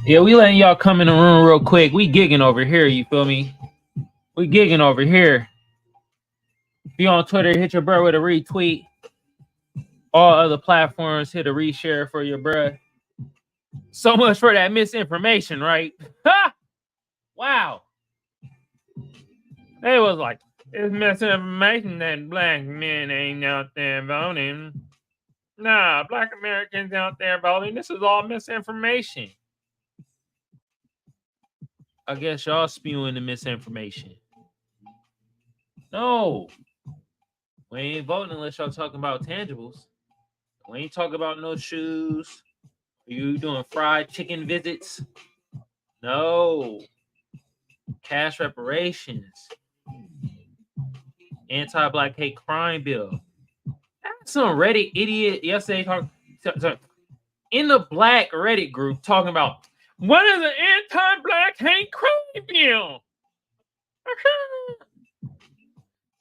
Yeah, we letting y'all come in the room real quick. We gigging over here, you feel me? We gigging over here. If you on Twitter, hit your bro with a retweet. All other platforms, hit a reshare for your bruh. So much for that misinformation, right? Ha! Wow. They was like, it's misinformation that black men ain't out there voting. Nah, black Americans out there voting. This is all misinformation. I guess y'all spewing the misinformation. No. We ain't voting unless y'all talking about tangibles. We ain't talking about no shoes. Are you doing fried chicken visits? No. Cash reparations. Anti-black hate crime bill. That's some Reddit idiot yesterday talking in the black Reddit group talking about what is an anti-black hate crime bill?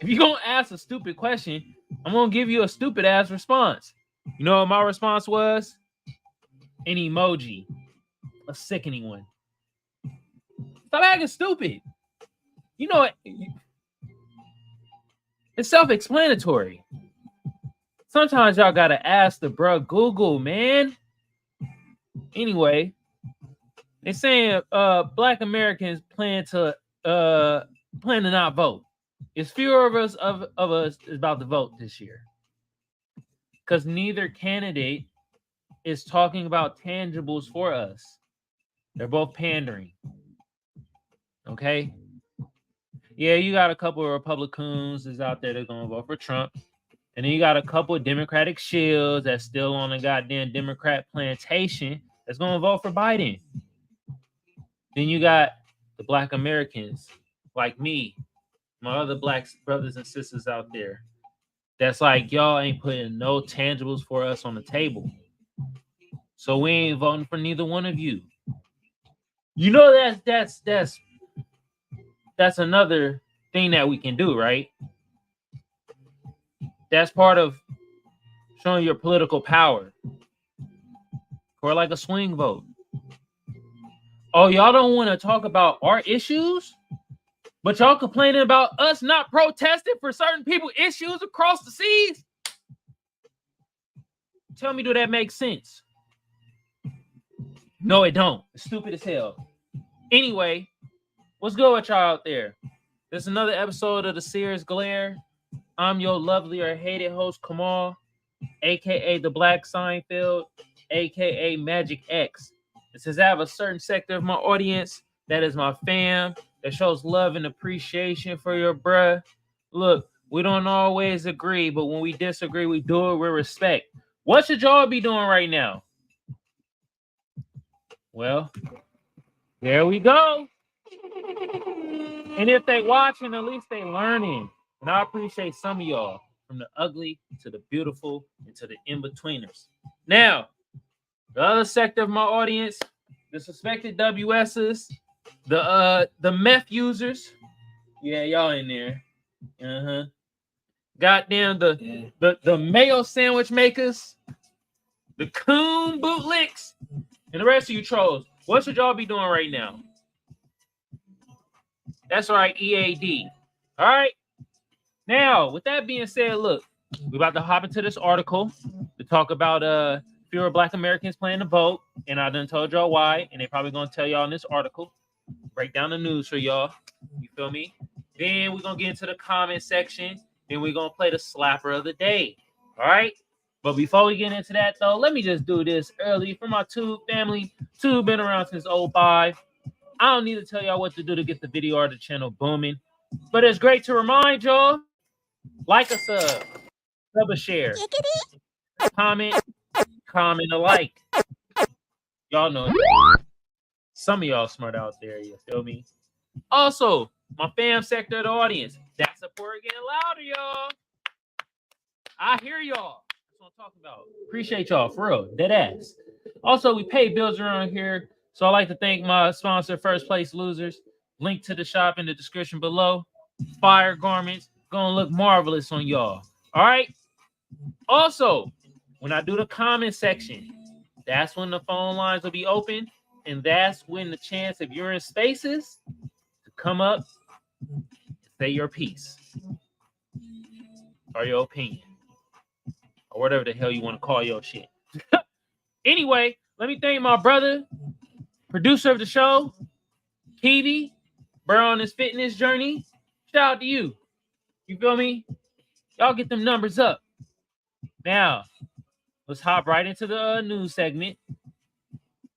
If you're gonna ask a stupid question, I'm gonna give you a stupid ass response. You know what my response was? An emoji. A sickening one. Stop acting stupid. You know what? It's self-explanatory. Sometimes y'all gotta ask the bruh Google, man. Anyway, they're saying black Americans plan to not vote. It's fewer of us is about to vote this year. Because neither candidate is talking about tangibles for us. They're both pandering. Okay? Yeah, you got a couple of Republicans that's out there that's gonna vote for Trump. And then you got a couple of Democratic shills that's still on a goddamn Democrat plantation that's gonna vote for Biden. Then you got the black Americans like me, my other black brothers and sisters out there. That's like, y'all ain't putting no tangibles for us on the table. So we ain't voting for neither one of you. You know that's another thing that we can do, right? That's part of showing your political power. Or like a swing vote. Oh, y'all don't want to talk about our issues? But y'all complaining about us not protesting for certain people's issues across the seas? Tell me, do that make sense? No, it don't. It's stupid as hell. Anyway, what's good with y'all out there? This is another episode of the Seers Glare. I'm your lovely or hated host, Kamal, a.k.a. the Black Seinfeld, a.k.a. Magic X. It says I have a certain sector of my audience that is my fam, that shows love and appreciation for your bruh. Look, we don't always agree, but when we disagree, we do it with respect. What should y'all be doing right now? Well, there we go. And if they watching, at least they learning. And I appreciate some of y'all, from the ugly to the beautiful and to the in-betweeners. Now, the other sector of my audience, the suspected WSs, the meth users. Yeah, y'all in there. Goddamn the mayo sandwich makers, the coon bootlicks, and the rest of you trolls. What should y'all be doing right now? That's right, EAD. All right. Now, with that being said, look, we're about to hop into this article to talk about fewer black Americans planning to vote. And I done told y'all why, and they probably gonna tell y'all in this article. Break down the news for y'all. You feel me? Then we're gonna get into the comment section. Then we're gonna play the slapper of the day. All right. But before we get into that, though, let me just do this early for my Tube family. Tube been around since 05. I don't need to tell y'all what to do to get the video or the channel booming. But it's great to remind y'all, like a sub a share, comment a like. Y'all know it. Some of y'all smart out there, you feel me? Also, my fam sector of the audience, that support getting louder, y'all. I hear y'all. That's what I'm talking about. Appreciate y'all, for real, dead ass. Also, we pay bills around here, so I'd like to thank my sponsor, First Place Losers. Link to the shop in the description below. Fire garments, gonna look marvelous on y'all. All right. Also, when I do the comment section, that's when the phone lines will be open, and that's when the chance of you're in spaces to come up, say your piece or your opinion or whatever the hell you want to call your shit. Anyway, let me thank my brother, producer of the show, Kiveon, bro, on his fitness journey. Shout out to you. You feel me? Y'all get them numbers up. Now, let's hop right into the news segment.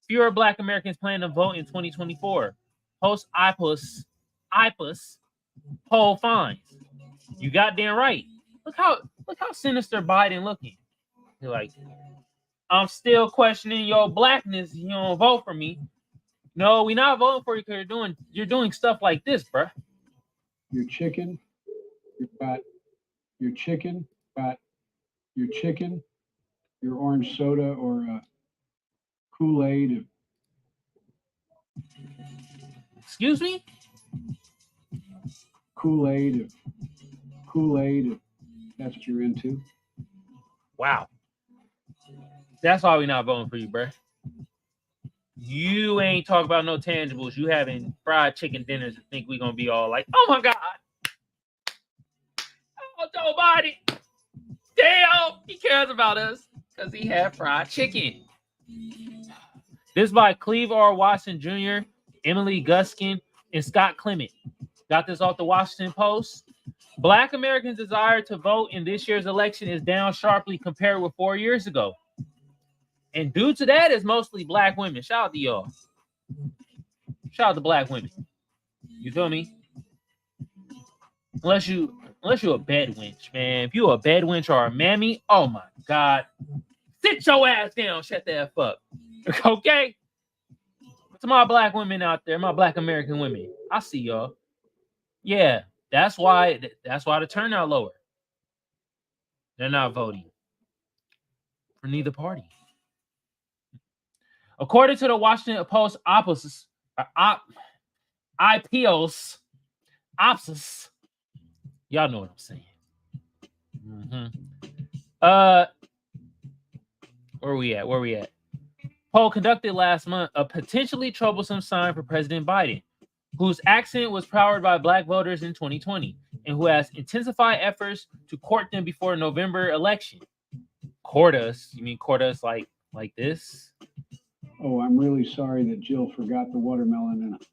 Fewer Black Americans plan to vote in 2024. Post-Ipsos poll finds. You goddamn right. Look how sinister Biden looking. You're like, I'm still questioning your blackness. You don't vote for me. No, we're not voting for you because you're doing stuff like this, bruh. Your chicken, your fat, your chicken, fat, your chicken, your orange soda or Kool-Aid. Excuse me? Kool-Aid, that's what you're into. Wow. That's why we're not voting for you, bruh. You ain't talking about no tangibles. You having fried chicken dinners and think we're going to be all like, oh my God. Oh, Joe Biden. Damn, he cares about us because he had fried chicken. This by Cleve R. Watson Jr., Emily Guskin, and Scott Clement. Got this off the Washington Post. Black Americans' desire to vote in this year's election is down sharply compared with 4 years ago. And due to that is mostly black women. Shout out to y'all. Shout out to black women. You feel me? Unless you a bed wench, man. If you a bed wench or a mammy, oh my God. Sit your ass down. Shut the F up. Okay? To my black women out there, my black American women, I see y'all. Yeah, that's why the turnout lower. They're not voting for neither party. According to the Washington Post Ipsos, y'all know what I'm saying. Where we at? Poll conducted last month, a potentially troublesome sign for President Biden, whose accent was powered by black voters in 2020, and who has intensified efforts to court them before November election. Court us? You mean court us like this? Oh, I'm really sorry that Jill forgot the watermelon in it.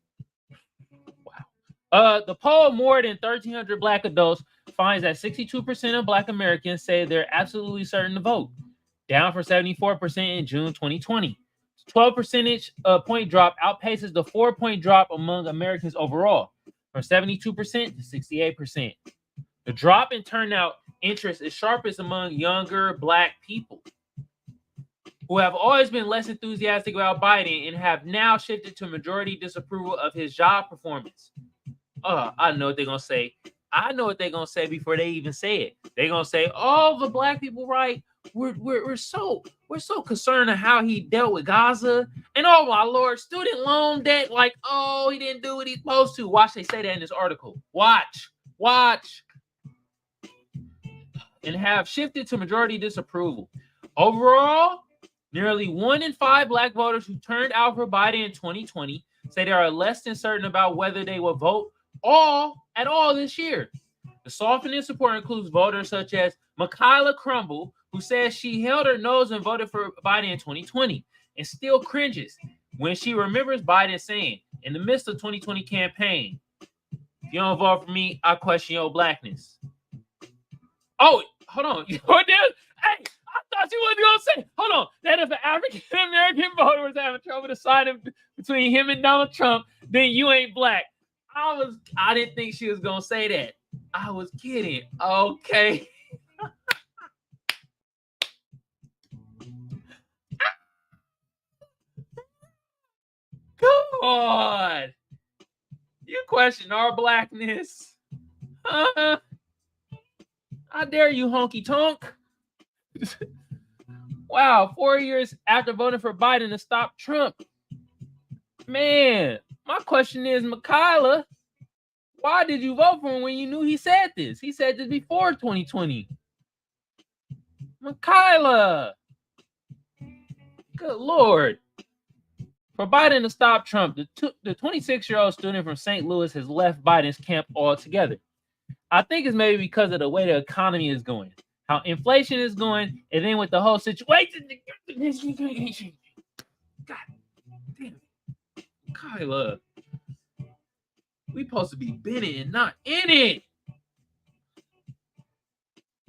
Wow. The poll, more than 1,300 black adults, finds that 62% of black Americans say they're absolutely certain to vote, down from 74% in June 2020. 12 percentage point drop outpaces the 4-point drop among Americans overall, from 72% to 68%. The drop in turnout interest is sharpest among younger black people, who have always been less enthusiastic about Biden and have now shifted to majority disapproval of his job performance. I know what they're gonna say. I know what they're gonna say before they even say it. They're gonna say, "Oh, the black people, right? We're so concerned of how he dealt with Gaza, and oh my Lord, student loan debt. Like, oh, he didn't do what he's supposed to." Watch, they say that in this article. Watch, and have shifted to majority disapproval. Overall, nearly 1 in 5 black voters who turned out for Biden in 2020 say they are less than certain about whether they will vote at all this year. The softening support includes voters such as Michaela Crumble, who says she held her nose and voted for Biden in 2020 and still cringes when she remembers Biden saying, in the midst of 2020 campaign, "If you don't vote for me, I question your blackness." Oh, hold on. You know what, dude? Hey, I thought you were going to say, hold on, that if an African-American voter was having trouble deciding between him and Donald Trump, then you ain't black. I didn't think she was going to say that. I was kidding. Okay. Come on. You question our blackness. How dare you, honky tonk? Wow, 4 years after voting for Biden to stop Trump. Man, my question is, Michaela, why did you vote for him when you knew he said this? He said this before 2020. Michaela. Good Lord. For Biden to stop Trump, the 26-year-old student from St. Louis has left Biden's camp altogether. I think it's maybe because of the way the economy is going, how inflation is going, and then with the whole situation. God damn. Kyla. We supposed to be in it and not in it.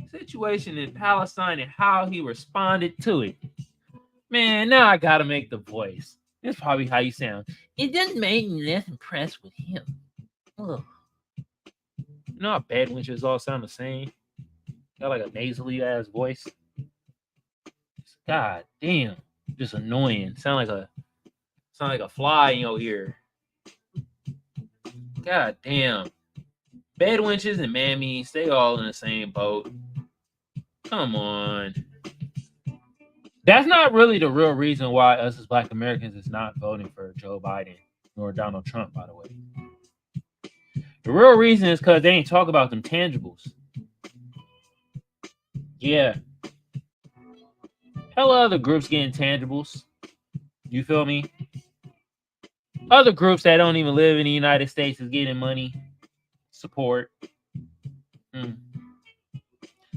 Situation in Palestine and how he responded to it. Man, now I gotta make the voice. That's probably how you sound. It doesn't make me less impressed with him. Ugh. You know how bad winches all sound the same? Got like a nasally ass voice. God damn. Just annoying. Sound like a fly in your ear. God damn. Bed winches and mammies, they all in the same boat. Come on. That's not really the real reason why us as Black Americans is not voting for Joe Biden nor Donald Trump, by the way. The real reason is because they ain't talk about them tangibles. Yeah. Hella other groups getting tangibles. You feel me? Other groups that don't even live in the United States is getting money, support.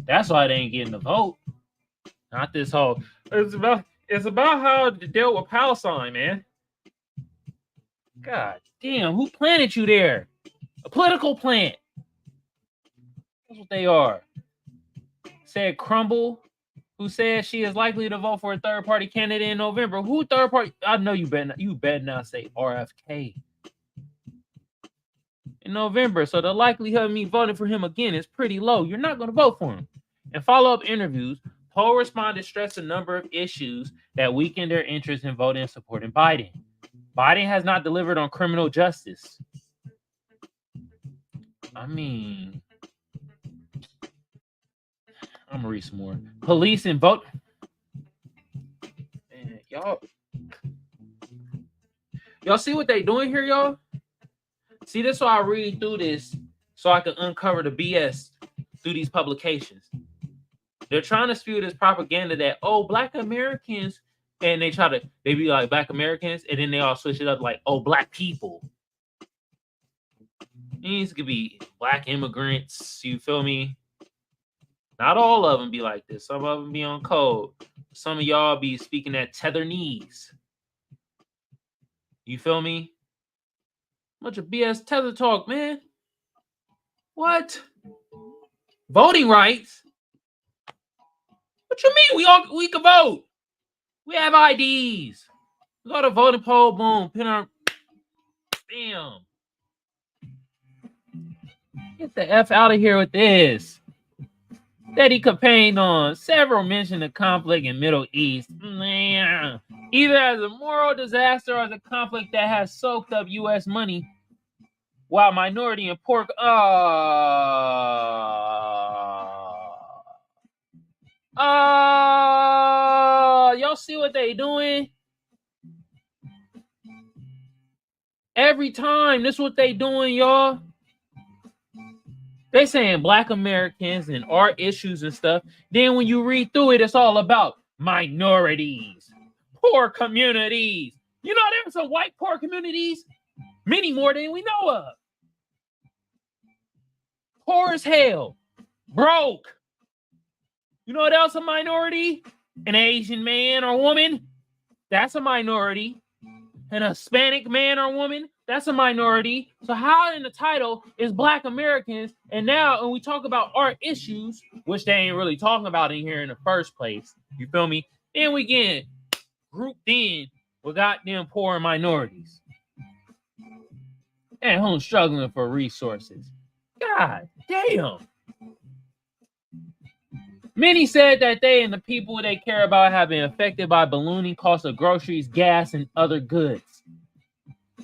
That's why they ain't getting the vote. Not this whole. It's about how to deal with Palestine, man. God damn, who planted you there? A political plant. That's what they are. Said Crumble, who said she is likely to vote for a third-party candidate in November. Who third party? I know you better not say RFK. In November, so the likelihood of me voting for him again is pretty low. You're not going to vote for him. In follow-up interviews, poll respondents stressed a number of issues that weakened their interest in voting and supporting Biden. Biden has not delivered on criminal justice. I mean, I'm gonna read some more. Police and vote. Man, y'all see what they doing here, y'all? See, this why I read through this so I can uncover the BS through these publications. They're trying to spew this propaganda that, Black Americans, and they be like Black Americans, and then they all switch it up like, Black people. It needs to be Black immigrants, you feel me? Not all of them be like this. Some of them be on code. Some of y'all be speaking that Tethernese. You feel me? Bunch of BS tether talk, man. What? Voting rights? What you mean? We can vote. We have IDs. We go to voting poll, boom, pin our damn. Get the F out of here with this. That he campaigned on. Several mentioned the conflict in Middle East. Man, either as a moral disaster or as a conflict that has soaked up U.S. money, while minority and pork. Y'all see what they doing? Every time, this is what they doing, y'all. They saying Black Americans and our issues and stuff. Then when you read through it, it's all about minorities, poor communities. You know, there's some white poor communities, many more than we know of. Poor as hell, broke. You know what else a minority? An Asian man or woman, that's a minority. An Hispanic man or woman, that's a minority. So how in the title is Black Americans? And now when we talk about our issues, which they ain't really talking about in here in the first place, you feel me? Then we get grouped in with goddamn poor minorities. And home struggling for resources. God damn. Many said that they and the people they care about have been affected by ballooning costs of groceries, gas, and other goods.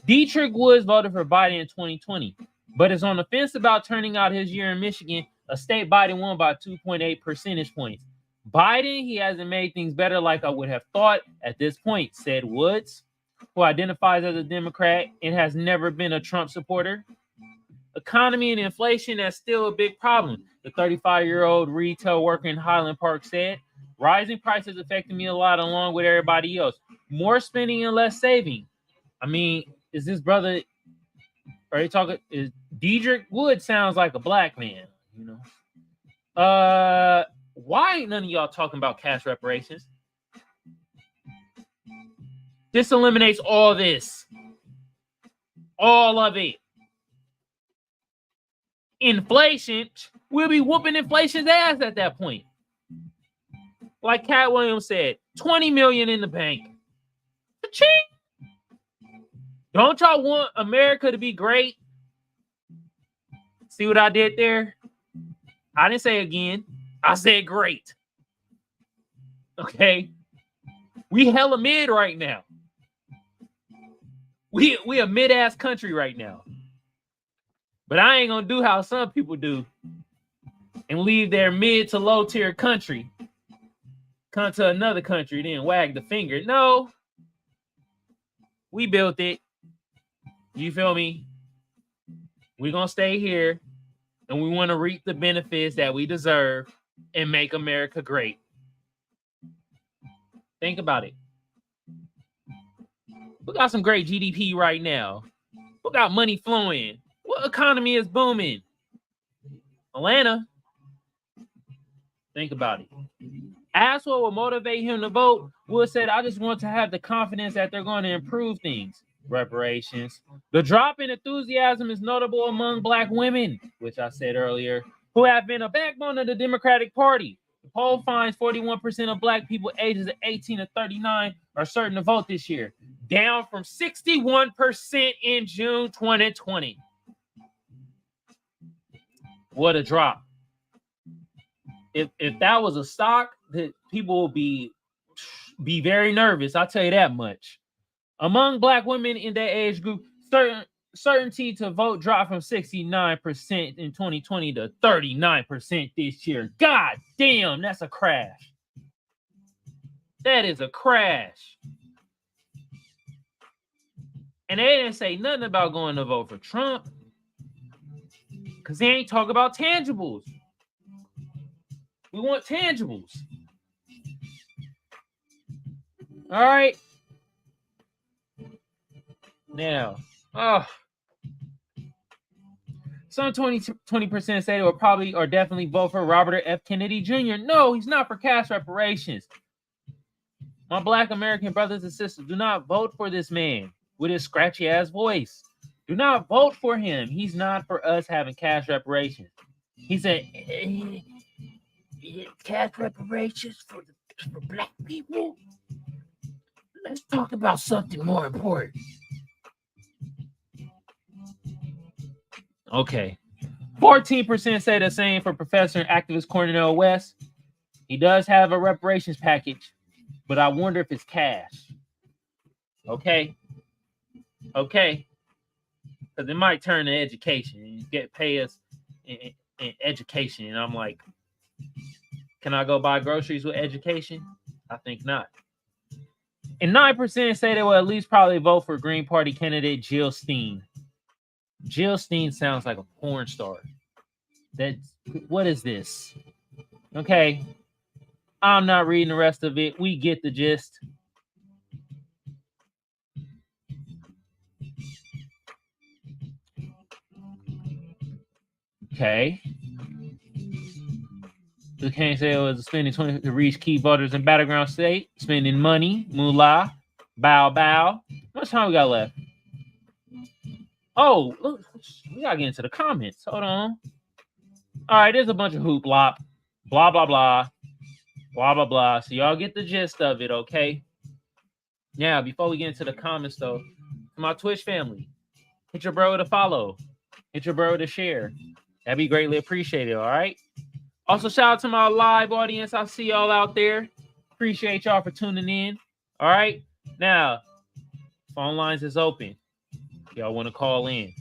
Dietrich Woods voted for Biden in 2020, but is on the fence about turning out his year in Michigan, a state Biden won by 2.8 percentage points. Biden, he hasn't made things better like I would have thought at this point, said Woods, who identifies as a Democrat and has never been a Trump supporter. Economy and inflation, that's still a big problem, the 35-year-old retail worker in Highland Park said. Rising prices affecting me a lot along with everybody else. More spending and less saving. I mean, is this brother, are you talking, is Diedrich Wood sounds like a black man, you know? Why ain't none of y'all talking about cash reparations? This eliminates all this. All of it. Inflation, we'll be whooping inflation's ass at that point. Like Cat Williams said, 20 million in the bank. Cha-ching! Don't y'all want America to be great? See what I did there? I didn't say again. I said great. Okay? We hella mid right now. We a mid-ass country right now. But I ain't gonna do how some people do and leave their mid to low tier country, come to another country, then wag the finger. No. We built it. You feel me? We're gonna stay here and we want to reap the benefits that we deserve and make America great. Think about it. We got some great GDP right now. We got money flowing. What economy is booming? Atlanta. Think about it. Asked what would motivate him to vote, Wood said, I just want to have the confidence that they're going to improve things. Reparations. The drop in enthusiasm is notable among Black women, which I said earlier, who have been a backbone of the Democratic Party. The poll finds 41% of Black people ages of 18 to 39 are certain to vote this year, down from 61% in June 2020. What a drop. If that was a stock, that people will be very nervous. I'll tell you that much. Among Black women in that age group, certainty to vote dropped from 69% in 2020 to 39% this year. God damn, that's a crash. That is a crash. And they didn't say nothing about going to vote for Trump because they ain't talk about tangibles. We want tangibles. All right. Now, some 20% say they will probably or definitely vote for Robert F. Kennedy Jr. No, he's not for cash reparations. My Black American brothers and sisters, do not vote for this man with his scratchy ass voice. Do not vote for him. He's not for us having cash reparations. He said, cash reparations for Black people? Let's talk about something more important. Okay. 14% say the same for Professor and activist Cornel West. He does have a reparations package, but I wonder if it's cash. Okay. Okay. Because it might turn to education and pay us in education. And I'm like, can I go buy groceries with education? I think not. And 9% say they will at least probably vote for Green Party candidate Jill Stein. Jill Stein sounds like a porn star. What is this? Okay. I'm not reading the rest of it. We get the gist. Okay. The can't say it was spending 20 to reach key voters in battleground state, spending money, moolah, bow. How much time we got left? Oh, look, we gotta get into the comments. Hold on. All right, there's a bunch of hoopla, blah, blah, blah, blah, blah, blah. So y'all get the gist of it, okay? Now, before we get into the comments, though, my Twitch family, hit your bro with a follow. Hit your bro with a share. That'd be greatly appreciated, all right? Also, shout out to my live audience. I see y'all out there. Appreciate y'all for tuning in. All right. Now, phone lines is open. Y'all want to call in.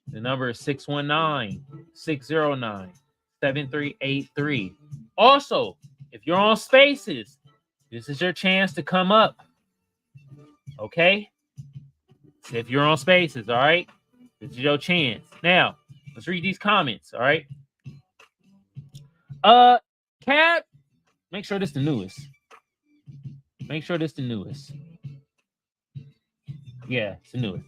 The number is 619-609-7383. Also, if you're on Spaces, this is your chance to come up. Okay? So if you're on Spaces, all right? This is your chance. Now, let's read these comments, all right? Cat Make sure this the newest. Make sure this the newest. Yeah, it's the newest.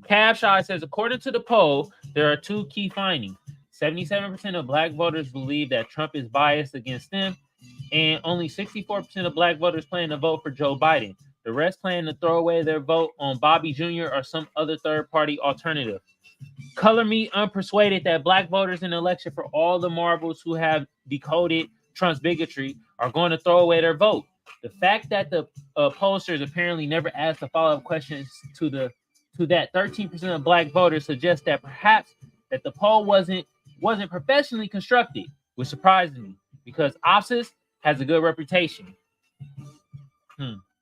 Cavshy says, according to the poll, there are two key findings. 77% of black voters believe that Trump is biased against them, and only 64% of black voters plan to vote for Joe Biden. The rest plan to throw away their vote on Bobby Jr. or some other third-party alternative. Color me unpersuaded that black voters in the election for all the marbles who have decoded Trump's bigotry are going to throw away their vote. The fact that the pollsters apparently never asked the follow-up questions to that 13% of black voters suggests that perhaps that the poll wasn't professionally constructed, which surprises me because Ipsos has a good reputation.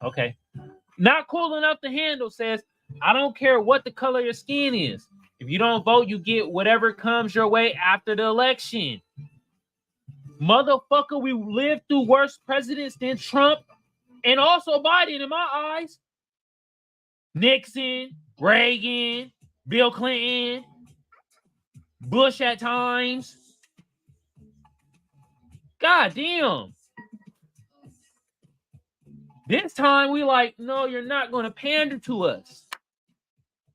Okay. Not cool enough to handle says, I don't care what the color of your skin is. If you don't vote, you get whatever comes your way after the election. Motherfucker, we lived through worse presidents than Trump and also Biden in my eyes. Nixon, Reagan, Bill Clinton, Bush at times. God damn. This time we like, no, you're not going to pander to us.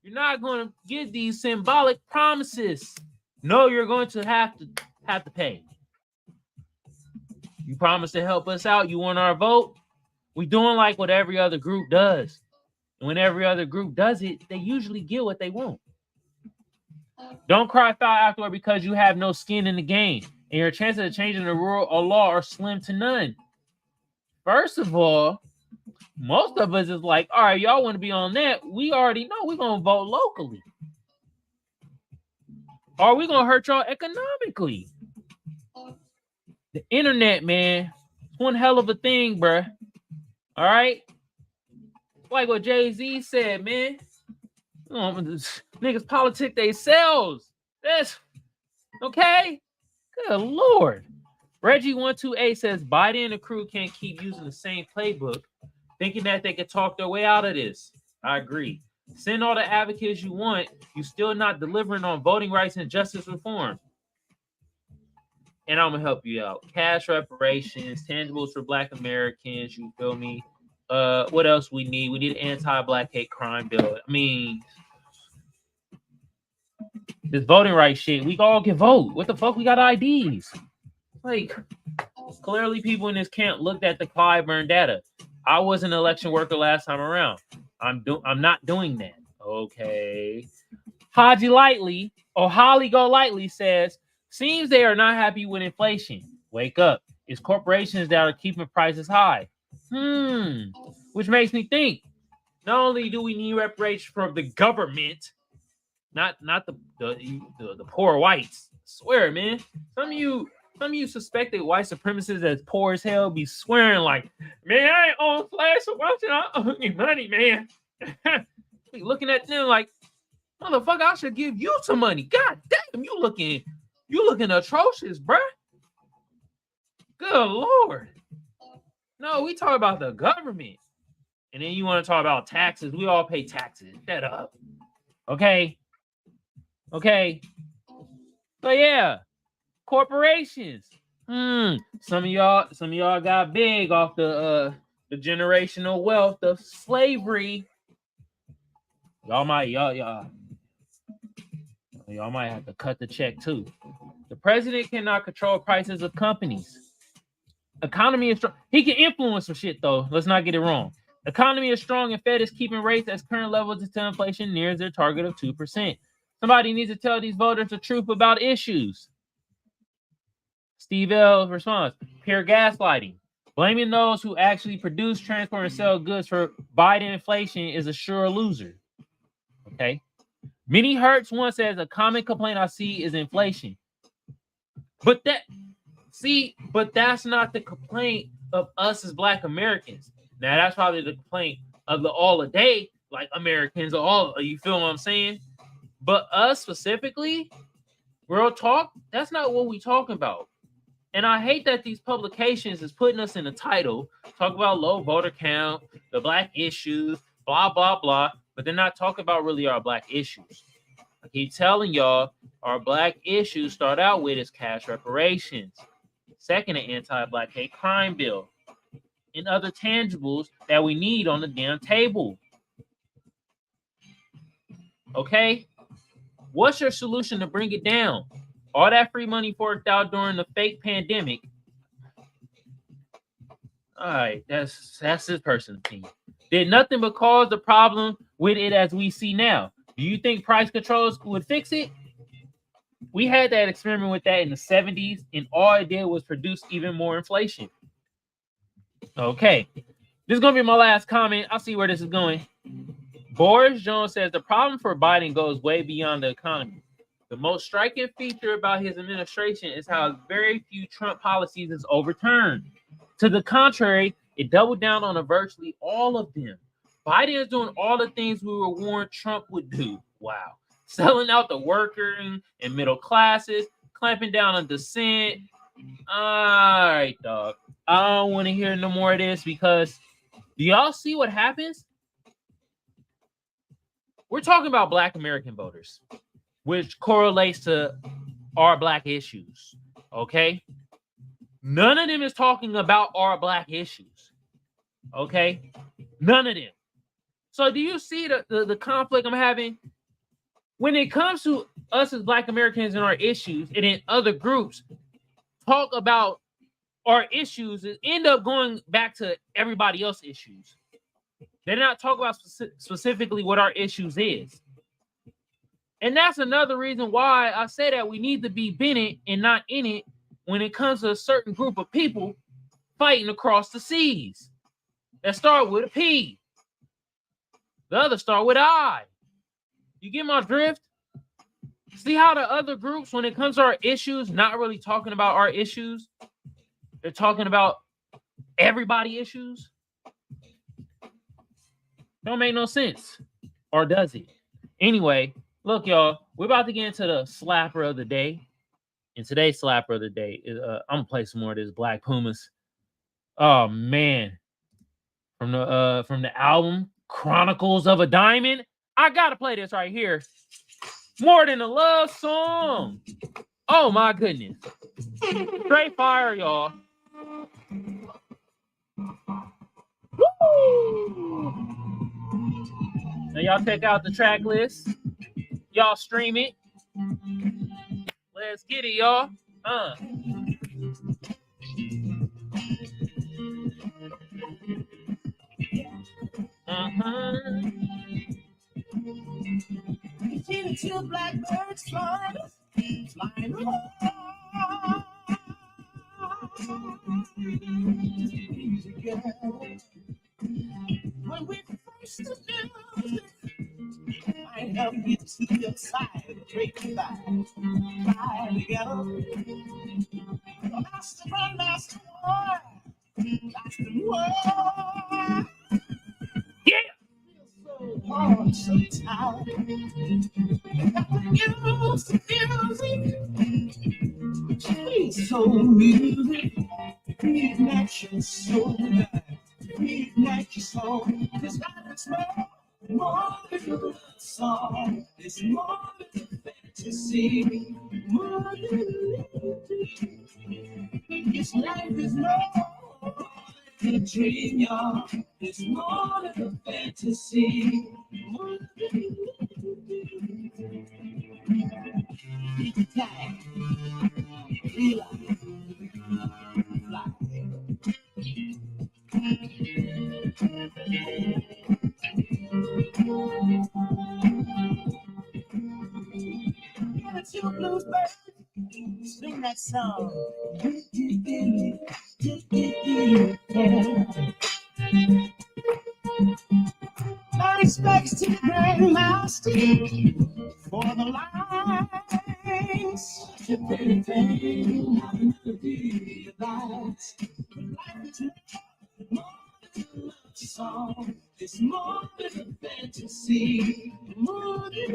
You're not going to give these symbolic promises. No, you're going to have to pay. You promise to help us out. You want our vote? We doing like what every other group does. And when every other group does it, they usually get what they want. Don't cry foul afterward because you have no skin in the game. And your chances of changing the rule or law are slim to none. First of all, most of us is like, all right, y'all want to be on that. We already know we're going to vote locally. Or we're going to hurt y'all economically. The internet, man, it's one hell of a thing, bruh. All right? Like what Jay-Z said, man. Niggas politic themselves. That's okay. Good Lord. Reggie128 says Biden and the crew can't keep using the same playbook, thinking that they could talk their way out of this. I agree. Send all the advocates you want. You still not delivering on voting rights and justice reform. And I'm going to help you out. Cash reparations, tangibles for black Americans. You feel me? What else we need? We need an anti-black hate crime bill. I mean, this voting rights shit, we all can vote. What the fuck? We got IDs. Like, clearly people in this camp looked at the Clyburn data. I was an election worker last time around. I'm not doing that. Okay. Holly Go Lightly says, seems they are not happy with inflation. Wake up. It's corporations that are keeping prices high. Which makes me think, not only do we need reparations from the government, not the poor whites. I swear, man. Some of you suspected white supremacists as poor as hell be swearing like, man, I ain't on flash, so why should I owe you money, man? Be looking at them like, motherfucker, I should give you some money. God damn, you looking atrocious, bruh. Good Lord. No, we talk about the government. And then you want to talk about taxes. We all pay taxes. Shut up. Okay. So yeah. Corporations. Some of y'all got big off the generational wealth of slavery. Y'all might have to cut the check too. The president cannot control prices of companies. Economy is strong. He can influence some shit though. Let's not get it wrong. Economy is strong and Fed is keeping rates at current levels until inflation nears their target of 2%. Somebody needs to tell these voters the truth about issues. Steve L responds, pure gaslighting. Blaming those who actually produce, transport, and sell goods for Biden inflation is a sure loser. Okay. Minnie Hertz once says a common complaint I see is inflation. But that's not the complaint of us as Black Americans. Now that's probably the complaint of the all a day, like Americans, all you feel what I'm saying? But us specifically, real talk, that's not what we talking about. And I hate that these publications is putting us in the title, talk about low voter count, the Black issues, blah, blah, blah, but they're not talking about really our Black issues. I keep telling y'all, our Black issues start out with is cash reparations. Second, an anti-black hate crime bill and other tangibles that we need on the damn table. Okay? What's your solution to bring it down? All that free money forked out during the fake pandemic. All right, that's this person's opinion. Did nothing but cause the problem with it as we see now. Do you think price controls would fix it? We had that experiment with that in the 70s, and all it did was produce even more inflation. Okay, this is going to be my last comment. I'll see where this is going. Boris Jones says the problem for Biden goes way beyond the economy. The most striking feature about his administration is how very few Trump policies is overturned. To the contrary, it doubled down on virtually all of them. Biden is doing all the things we were warned Trump would do. Wow. Selling out the working and middle classes, clamping down on dissent. All right, dog. I don't want to hear no more of this because do y'all see what happens? We're talking about Black American voters, which correlates to our Black issues, okay? None of them is talking about our Black issues, okay? None of them. So do you see the conflict I'm having? When it comes to us as Black Americans and our issues, and then other groups talk about our issues and end up going back to everybody else's issues. They're not talking about specifically what our issues is. And that's another reason why I say that we need to be in it and not in it when it comes to a certain group of people fighting across the seas that start with a P. The other start with I. You get my drift? See how the other groups, when it comes to our issues, not really talking about our issues. They're talking about everybody issues. Don't make no sense. Or does it? Anyway, look, y'all. We're about to get into the slapper of the day. And today's slapper of the day is I'm gonna play some more of this Black Pumas. Oh man. From the album Chronicles of a Diamond. I gotta play this right here. More than a love song. Oh my goodness. Straight fire, y'all. Woo! Now y'all check out the track list. Y'all stream it. Let's get it, y'all. You see the two blackbirds flying when we first together, I help you to the side, break the line, fly together. Master one, master one, master one. Yeah. So hard, so tired. Use the music, please, so music, reignite your soul, reignite your soul. This life is more than a song, it's more than a fantasy, more than this life is more than a dream, y'all. It's more than a fantasy, more than fly. Two blues birds, sing that song. My respects to the grandmaster for the lines. To everything I never realized. Life is more than a love song. It's more than a fantasy. More than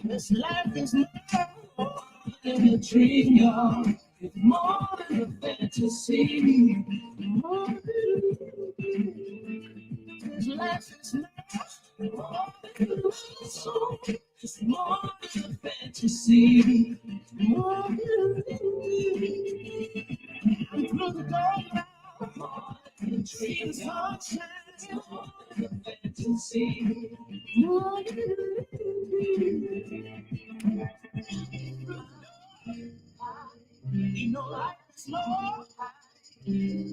this life is more than a dream, y'all. It's more than a fantasy. More than this life is more than a song. It's more than a fantasy. More than You know life is slow,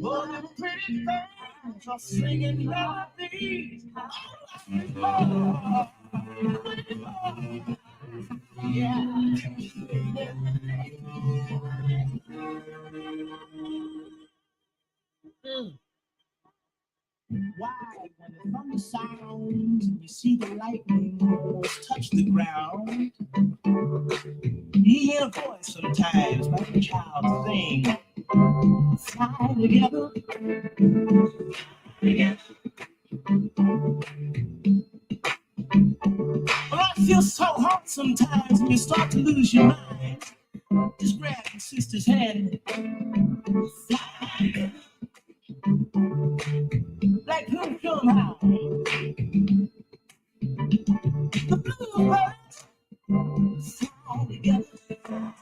but I'm pretty fast. I'm singing melodies. Yeah. Why, when the thunder sounds and you see the lightning almost touch the ground, you hear a voice sometimes like a child sing, fly together. Well, I feel so hot sometimes when you start to lose your mind. Just grab your sister's hand, fly. Like who come out? The bluebirds fly together. Fly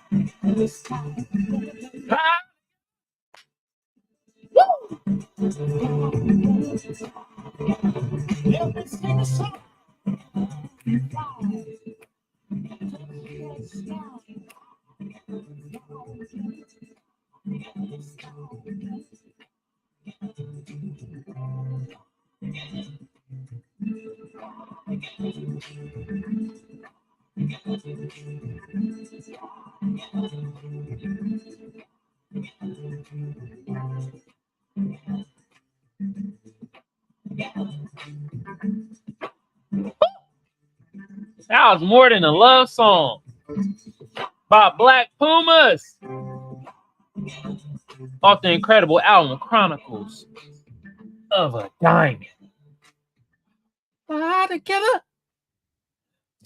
together. Every single song. Fly. That was more than a love song by Black Pumas off the incredible album Chronicles of a Diamond. Fly together.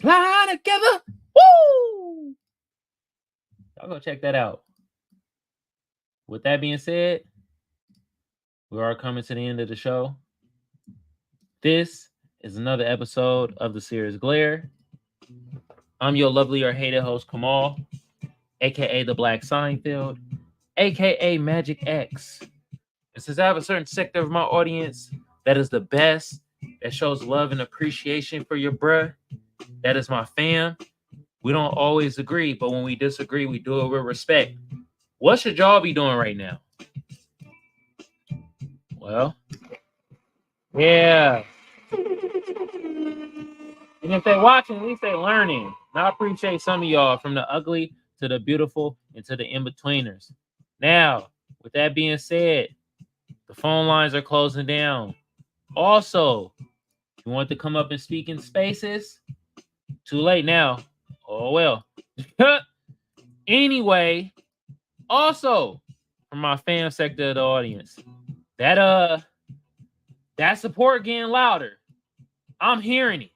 Fly together. Woo! Y'all go check that out. With that being said, we are coming to the end of the show. This is another episode of the Seers Glare. I'm your lovely or hated host, Kamal, aka the Black Seinfeld, aka Magic X. And since I have a certain sector of my audience that is the best, that shows love and appreciation for your bruh, that is my fam. We don't always agree, but when we disagree, we do it with respect. What should y'all be doing right now? Well, yeah. And if they're watching, at least they're learning. And I appreciate some of y'all, from the ugly to the beautiful and to the in-betweeners. Now, with that being said, the phone lines are closing down. Also, if you want to come up and speak in spaces, too late now. Oh, well. Anyway, also, from my fan sector of the audience, that support getting louder. I'm hearing it.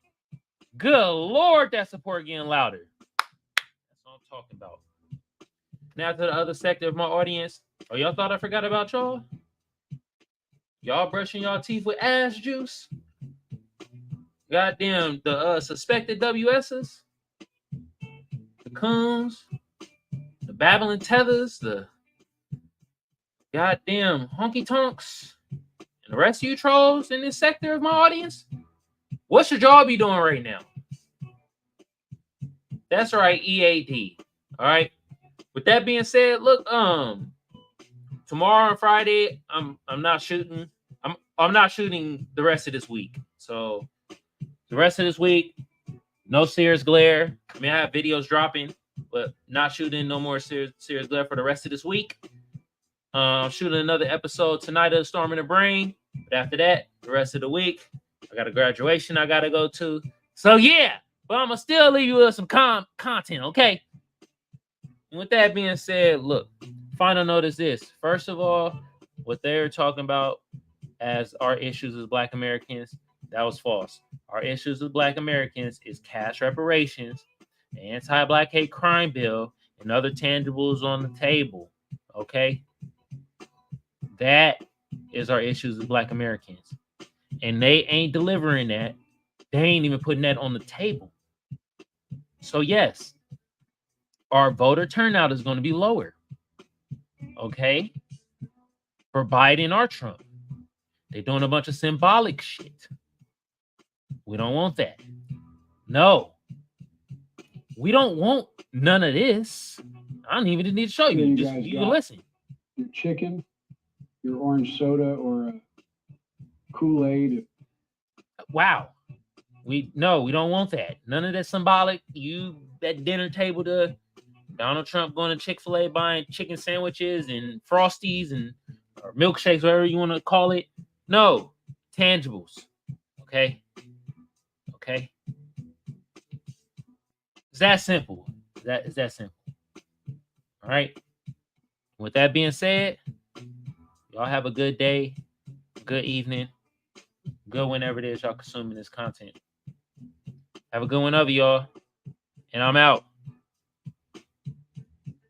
Good Lord, that support getting louder. That's what I'm talking about. Now to the other sector of my audience. Oh, y'all thought I forgot about y'all? Y'all brushing y'all teeth with ass juice? Goddamn, the suspected WSs? The coons? The babbling tethers? The goddamn honky tonks? And the rest of you trolls in this sector of my audience? What should y'all be doing right now? That's right, EAD. All right. With that being said, look, tomorrow and Friday, I'm not shooting. I'm not shooting the rest of this week. So the rest of this week, no Seers Glare. I mean, I have videos dropping, but not shooting no more Seers Glare for the rest of this week. I'm shooting another episode tonight of Storm in the Brain. But after that, the rest of the week, I got a graduation I got to go to. So yeah, but I'm going to still leave you with some content, okay? And with that being said, look, final note is this. First of all, what they're talking about as our issues as Black Americans, that was false. Our issues as Black Americans is cash reparations, the anti-Black hate crime bill, and other tangibles on the table, okay? That is our issues as Black Americans. And they ain't delivering that. They ain't even putting that on the table. So yes, our voter turnout is going to be lower. Okay? For Biden or Trump. They're doing a bunch of symbolic shit. We don't want that. No. We don't want none of this. I don't even need to show you. Yeah, you Just guys you got- listen. Your chicken, your orange soda, or a Kool-Aid. Wow. We don't want that. None of that symbolic. You at dinner table to Donald Trump going to Chick-fil-A buying chicken sandwiches and Frosties and or milkshakes, whatever you want to call it. No, tangibles. Okay. Okay. It's that simple. Is that simple. All right. With that being said, y'all have a good day, good evening, good whenever it is y'all consuming this content. Have a good one of y'all, and I'm out.